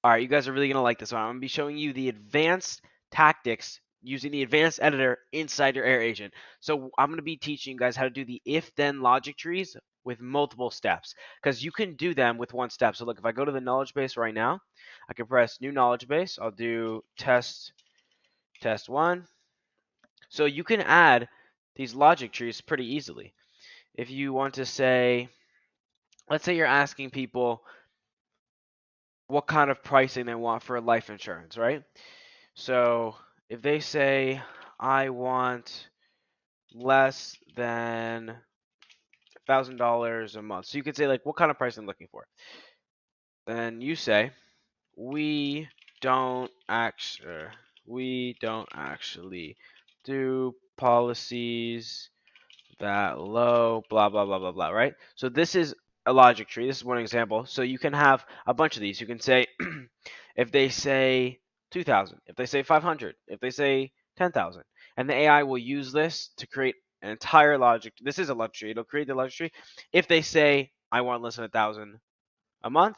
All right, you guys are really going to like this one. I'm going to be showing you the advanced tactics using the advanced editor inside your air agent. So I'm going to be teaching you guys how to do the if-then logic trees with multiple steps, because you can do them with one step. So look, if I go to the knowledge base right now, I can press new knowledge base. I'll do test 1. So you can add these logic trees pretty easily. If you want to say, let's say you're asking people what kind of pricing they want for life insurance, right? So if they say, I want less than $1,000 a month. So you could say, like, what kind of price I'm looking for. Then you say, we don't actually do policies that low, blah, blah, blah, blah, blah, right? So this is a logic tree. This is one example. So you can have a bunch of these. You can say, if they say 2,000, if they say 500, if they say 10,000, and the AI will use this to create an entire logic. This is a logic tree. It'll create the logic tree. If they say, I want less than 1,000 a month,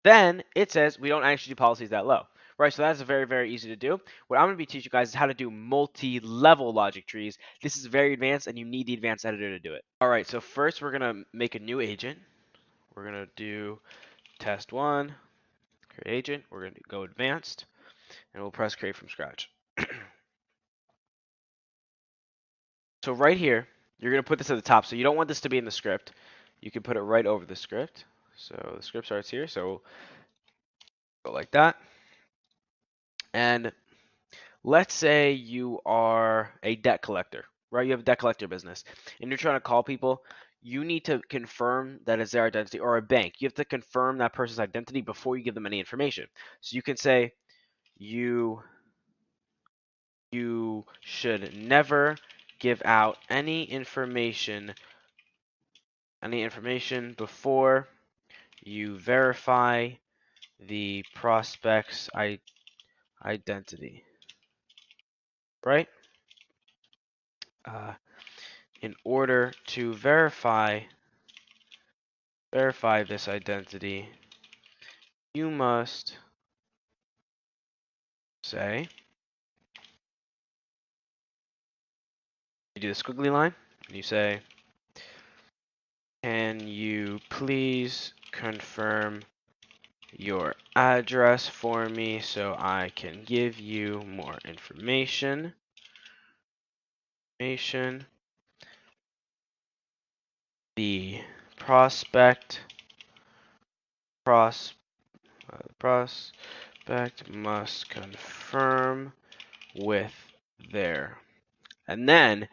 then it says we don't actually do policies that low. Right, so that's very, very easy to do. What I'm going to be teaching you guys is how to do multi-level logic trees. This is very advanced, and you need the advanced editor to do it. All right, so first we're going to make a new agent. We're going to do test 1, create agent. We're going to go advanced, and we'll press create from scratch. So right here, you're going to put this at the top. So you don't want this to be in the script. You can put it right over the script. So the script starts here. So go like that. And let's say you are a debt collector, right? You have a debt collector business, and you're trying to call people. You need to confirm that it's their identity, or a bank. You have to confirm that person's identity before you give them any information. So you can say, you should never give out any information before you verify the prospect's identity, right? In order to verify this identity, you must say, you do the squiggly line, and you say, can you please confirm your address for me so I can give you more information? The prospect must confirm with their, and then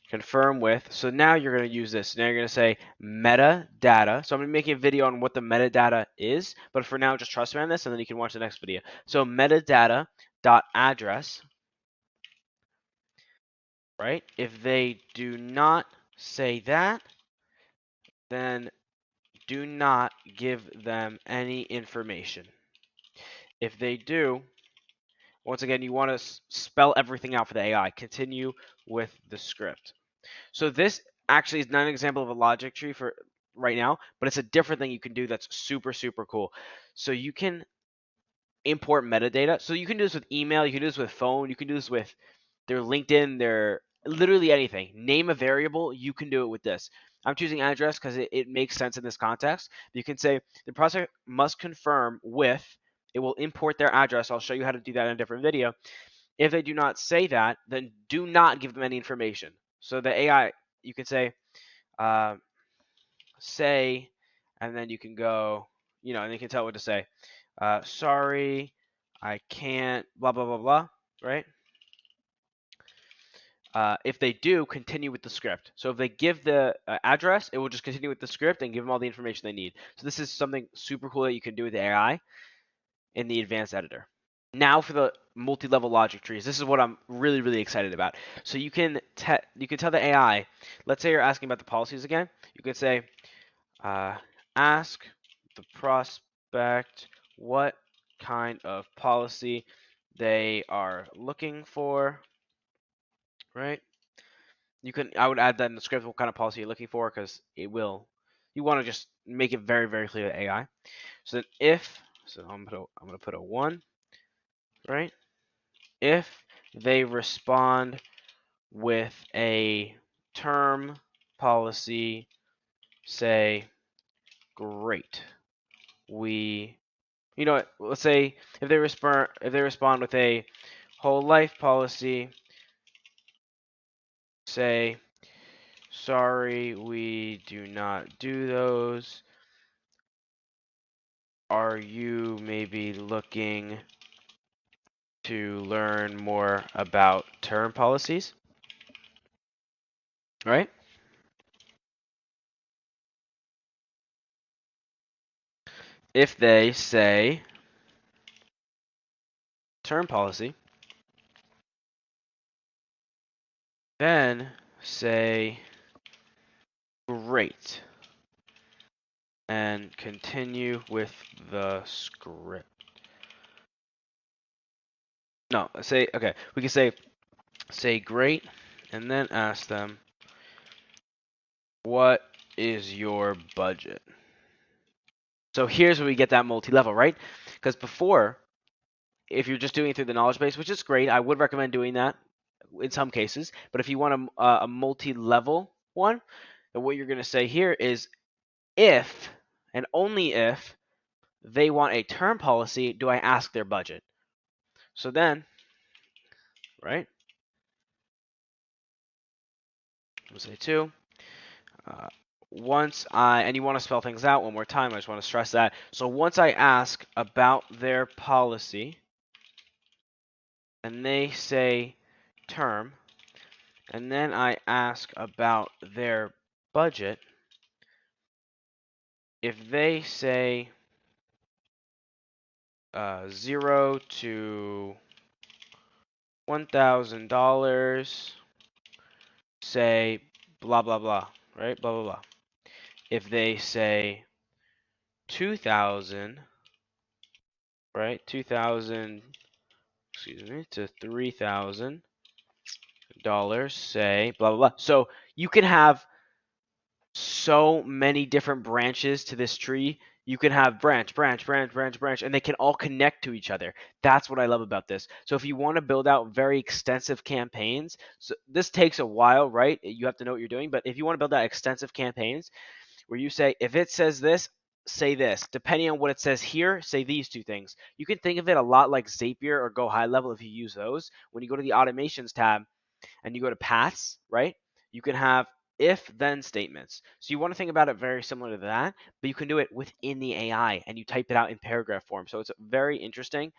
confirm with. So now you're going to use this. Now you're going to say metadata. So I'm going to be making a video on what the metadata is, but for now, just trust me on this, and then you can watch the next video. So metadata dot address, right? If they do not say that, then do not give them any information. If they do, once again, you want to spell everything out for the AI. Continue with the script. So this actually is not an example of a logic tree for right now, but it's a different thing you can do that's super, super cool. So you can import metadata. So you can do this with email, you can do this with phone, you can do this with their LinkedIn, their literally anything. Name a variable, you can do it with this. I'm choosing address because it makes sense in this context. You can say the prospect must confirm with, it will import their address. I'll show you how to do that in a different video. If they do not say that, then do not give them any information. So the AI, you can say, say, and then you can go, and you can tell what to say. Sorry, I can't, blah, blah, blah, blah, right? If they do, continue with the script. So if they give the address, it will just continue with the script and give them all the information they need. So this is something super cool that you can do with the AI in the advanced editor. Now for the multi-level logic trees. This is what I'm really, really excited about. So you can tell the AI, let's say you're asking about the policies again. You could say, ask the prospect what kind of policy they are looking for, right? I would add that in the script, what kind of policy you're looking for, because you want to just make it very, very clear to AI. So then if So I'm gonna put a 1, right? If they respond with a term policy, say great. You know what? Let's say if they respond with a whole life policy, say sorry, we do not do those. Are you maybe looking to learn more about term policies? Right? If they say term policy, then say great and continue with the script. No, okay. We can say great and then ask them, what is your budget? So here's where we get that multi-level, right? Because before, if you're just doing it through the knowledge base, which is great, I would recommend doing that in some cases. But if you want a multi-level one, then what you're going to say here is if and only if they want a term policy, do I ask their budget? So then, right? We'll say 2. And you want to spell things out one more time, I just want to stress that. So once I ask about their policy, and they say term, and then I ask about their budget, if they say 0 to $1,000, say blah blah blah, right? Blah blah blah. If they say 2,000, right? 2,000, excuse me, to $3,000, say blah blah blah. So you can have so many different branches to this tree. You can have branch, branch, branch, branch, branch, and they can all connect to each other. That's what I love about this. So if you want to build out very extensive campaigns, so this takes a while, right? You have to know what you're doing. But if you want to build out extensive campaigns where you say, if it says this, say this. Depending on what it says here, say these two things. You can think of it a lot like Zapier or Go High Level if you use those. When you go to the automations tab, and you go to paths, right? You can have if then statements. So you want to think about it very similar to that, but you can do it within the AI and you type it out in paragraph form. So it's very interesting.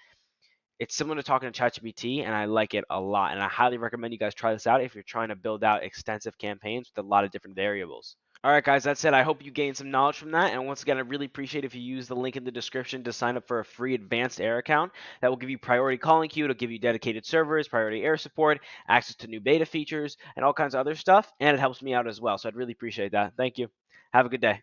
It's similar to talking to ChatGPT, and I like it a lot. And I highly recommend you guys try this out if you're trying to build out extensive campaigns with a lot of different variables. All right, guys, that's it. I hope you gained some knowledge from that. And once again, I really appreciate if you use the link in the description to sign up for a free advanced air account. That will give you priority calling queue, it'll give you dedicated servers, priority air support, access to new beta features, and all kinds of other stuff. And it helps me out as well. So I'd really appreciate that. Thank you. Have a good day.